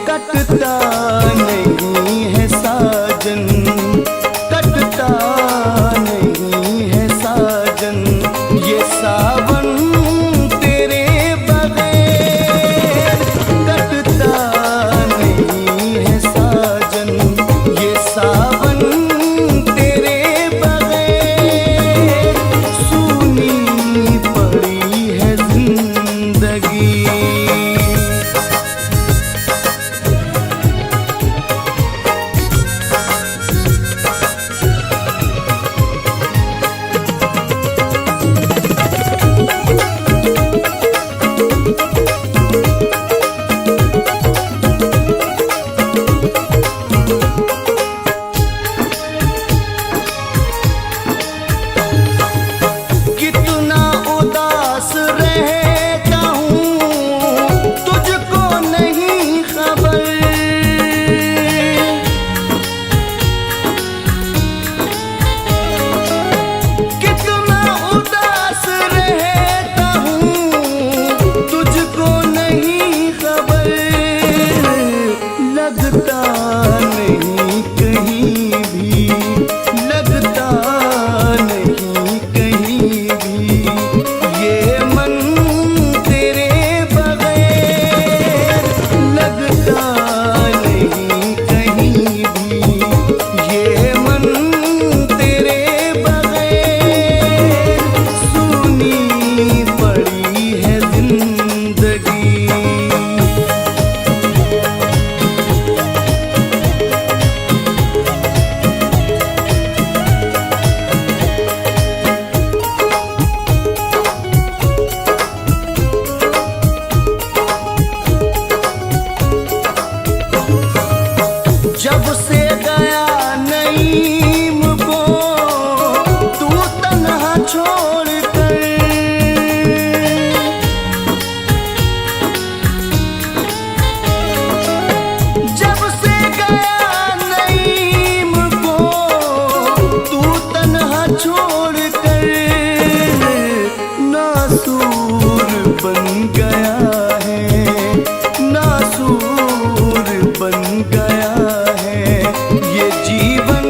S4: कटता नहीं है साजन, कटता नहीं है साजन, ये सावन तेरे बगैर कटता नहीं है साजन, ये सावन तेरे बगैर सूनी पड़ी है जिंदगी। कितना उदास रहता हूँ तुझको नहीं खबर, कितना उदास रहता हूँ तुझको नहीं खबर, लगता नहीं कहीं भी, लगता नहीं कहीं भी, ये मन तेरे बगैर लगता नहीं कहीं भी, ये मन तेरे बगैर सूनी पड़ी है जिंदगी। जब से गया नईम को तू तन्हा छोड़ कर, जब से गया नईम को तू तन्हा छोड़ कर, नासूर बन गया है, नासूर बन गया है, ये जीवन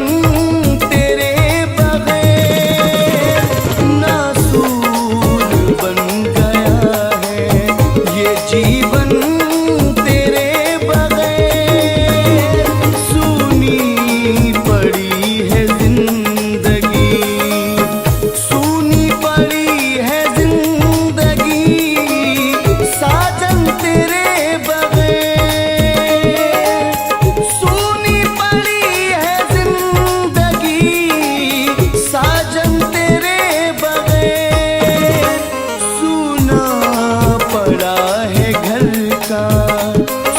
S4: तेरे बगैर नासूर बन गया है, ये जीवन तेरे बगैर सूनी पड़ी है जिंदगी, सूनी पड़ी है जिंदगी, साजन तेरे बगैर सूनी पड़ी है जिंदगी, साजन तेरे बगैर सूना पड़ा है घर का,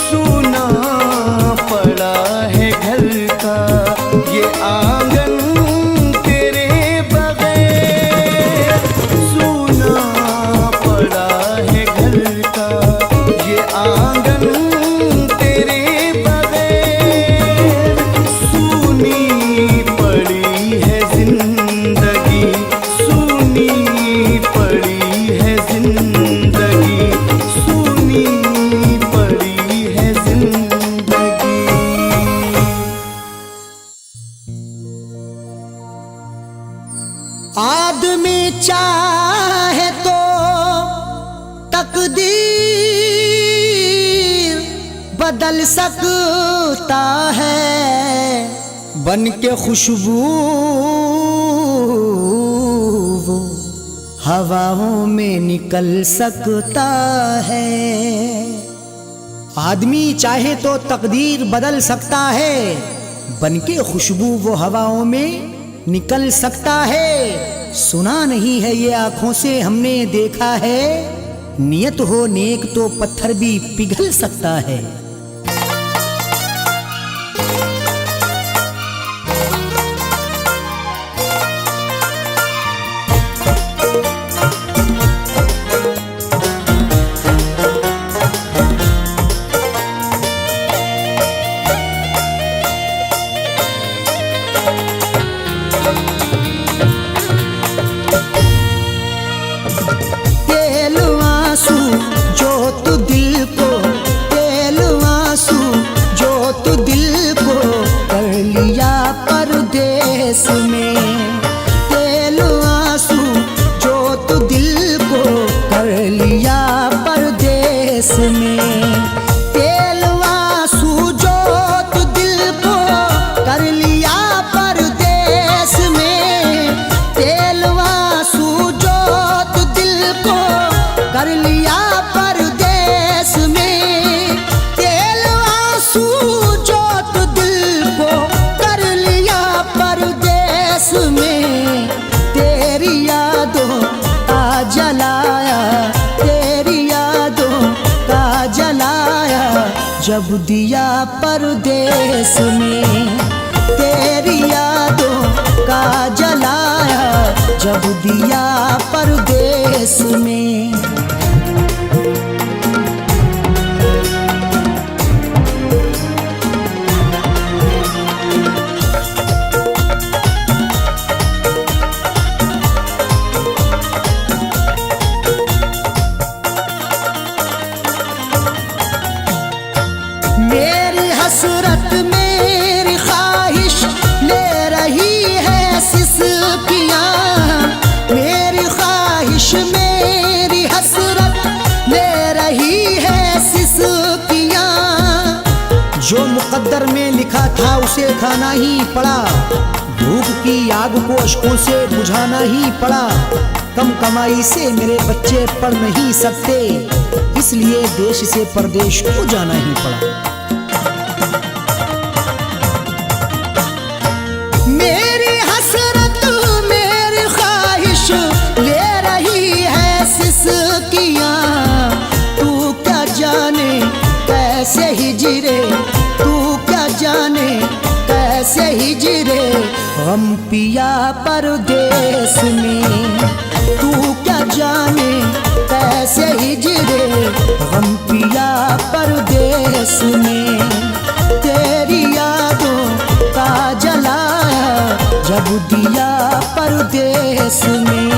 S4: सूना पड़ा है घर का, ये आंगन तेरे बगैर सूना पड़ा है घर का, ये आंगन तेरे बगैर सूनी पड़ी है जिंदगी, सूनी पड़ी है जिंदगी, सूनी पड़ी है जिंदगी।
S1: आदमी चाहे तो तकदीर बदल सकता है, बन के खुशबू वो हवाओं में निकल सकता है। आदमी चाहे तो तकदीर बदल सकता है, बनके खुशबू वो हवाओं में निकल सकता है। सुना नहीं है ये आंखों से हमने देखा है, नियत हो नेक तो पत्थर भी पिघल सकता है। देश में। तेलवा सूजोत दिल को कर लिया परदेश में। तेलवा सूजोत दिल को कर लिया परदेश में। तेलवा सूजोत दिल को कर लिया परदेश में। तेरी यादों का जलाया, तेरी यादों का जलाया जब दिया परदेश में। तेरी यादों का जलाया जब दिया परदेश में। मेरी हसरत मेरी ख्वाहिश ले रही है सिसकियाँ। मेरी ख्वाहिश मेरी हसरत ले रही है सिसकियाँ। जो मुकद्दर में लिखा था उसे खाना ही पड़ा। भूख की आग को अश्कों से बुझाना ही पड़ा। कम कमाई से मेरे बच्चे पढ़ नहीं सकते, इसलिए देश से परदेश को जाना ही पड़ा। मेरी हसरत मेरी ख्वाहिश ले रही है सिसकियाँ। तू क्या जाने कैसे हिजरे, तू क्या जाने कैसे हिजरे गम पिया परदेश में। तू क्या जाने कैसे हिजरे गम पिया परदेश में। तेरी यादों का जलाया जब दिया परदेश में।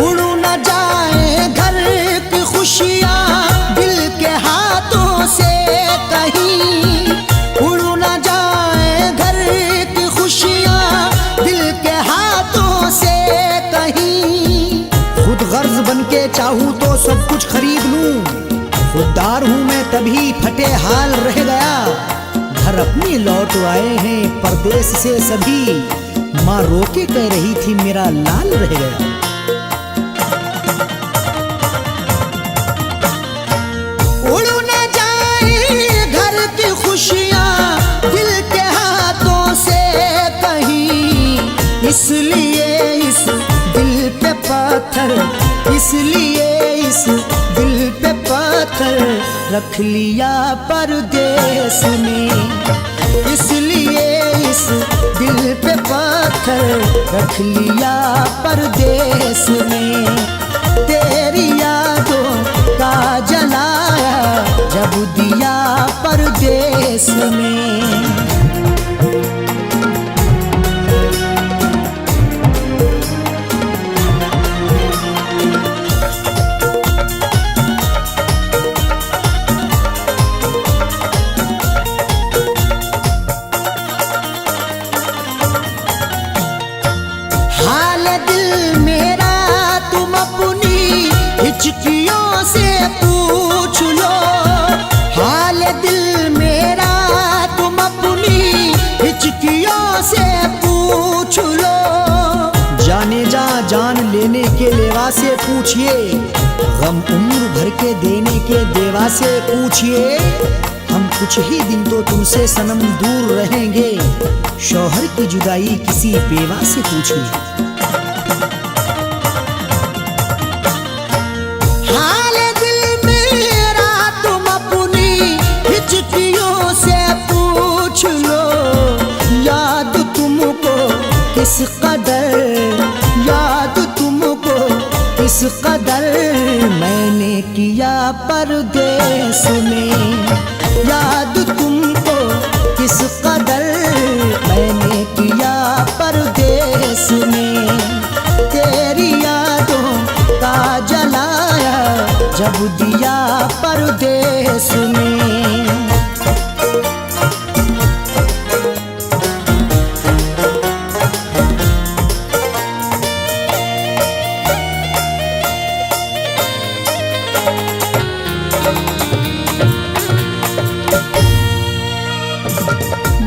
S1: उड़ न जाए घर की खुशियाँ दिल के हाथों से कहीं। उड़ न जाए घर की खुशियाँ दिल के हाथों से कहीं। खुद गर्ज बन के चाहूँ तो सब कुछ खरीद लूँ। खुददार हूँ मैं तभी फटे हाल रह गया। घर अपने लौट आए हैं परदेश से सभी। माँ रोके कह रही थी मेरा लाल रह गया। उड़ न जाए घर की खुशियाँ दिल के हाथों से कहीं। इसलिए इस दिल पे पत्थर, इसलिए इस दिल पे पत्थर रख लिया परदेश में। इसलिए इस दिल पे पत्थर रख लिया परदेश में। तेरी यादों का जलाया जब दिया परदेश में। हाल दिल मेरा तुम अपनी हिचकियों से पूछ लो। हाल दिल मेरा तुम अपनी हिचकियों से पूछ लो। जाने जा जान लेने के लेवा से पूछिए। गम उम्र भर के देने के देवा से पूछिए। हम कुछ ही दिन तो तुमसे सनम दूर रहेंगे। शौहर की जुदाई किसी बेवा से पूछिए। हाल दिल मेरा तुम अपनी हिचकियों से पूछ लो। याद तुमको किस कदर, याद तुमको किस कदर मैंने किया परदेश में। याद तुमको किस कदर मैंने किया परदेश में। तेरी यादों का जलाया
S2: जब दिया परदेस में।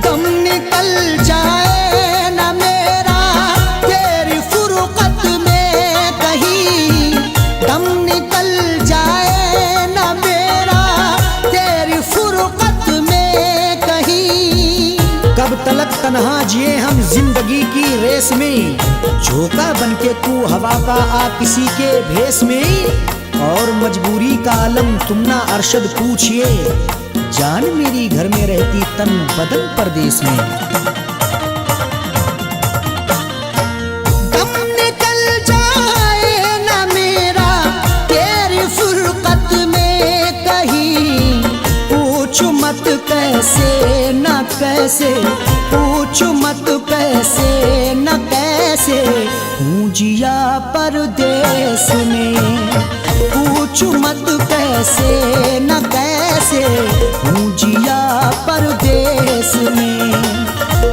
S1: दम निकल जाए न मेरा तेरी फुरकत में कहीं, दम निकल जाए न मेरा तेरी फुरकत में कहीं।
S2: कब तलक तन्हा जिए हम जिंदगी की रेस में, झोंका बनके तू हवा का आ किसी के भेस में। और मजबूरी का आलम तुम ना अरशद पूछिए, जान मेरी घर में रहती तन बदन परदेस में।
S1: दम निकल जाए न मेरा तेरी फुरकत में कहीं, पूछ मत कैसे न कैसे, पूछ मत कैसे न कैसे, हूँ जिया परदेस में। पूछ मत कैसे न कैसे, हूँ जिया परदेस में।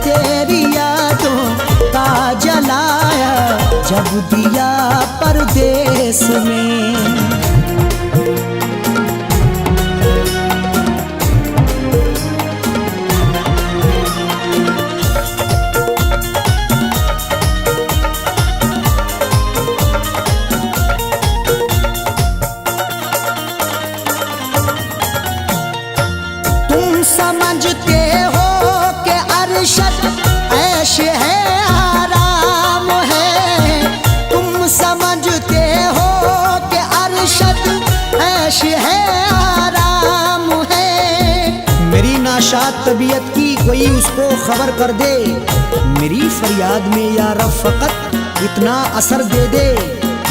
S1: तेरी यादों का जलाया जब दिया परदेस में। समझते हो कि अरशद ऐश है आराम है, तुम समझते हो कि अरशद ऐश है आराम है।
S2: मेरी नाशाद तबीयत की कोई उसको खबर कर दे, मेरी फरियाद में या रब फकत इतना असर दे दे।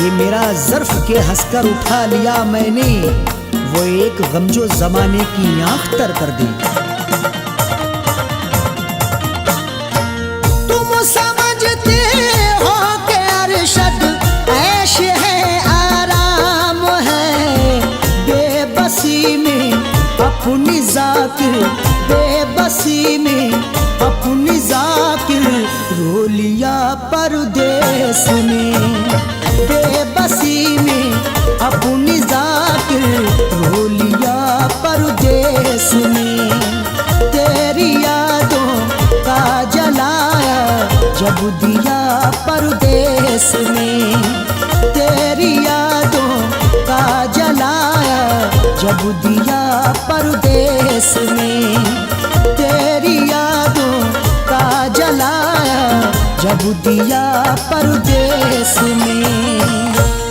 S2: ये मेरा ज़र्फ के हंसकर उठा लिया मैंने, वो एक गमजो जमाने की आँख तर कर दे।
S1: तुम समझते हो कि अरशद ऐश है आराम है, बेबसी में अपनी जाकिर, बेबसी में अपनी जाकिर रो लिया परदेस में। बेबसी में अपनी जाकिर रो लिया परदेस में। तेरी यादों का जलाया जब दिया परदेस में। तेरी यादों का जलाया जब दिया परदेस में। तेरी यादों का जलाया जब दिया परदेस में।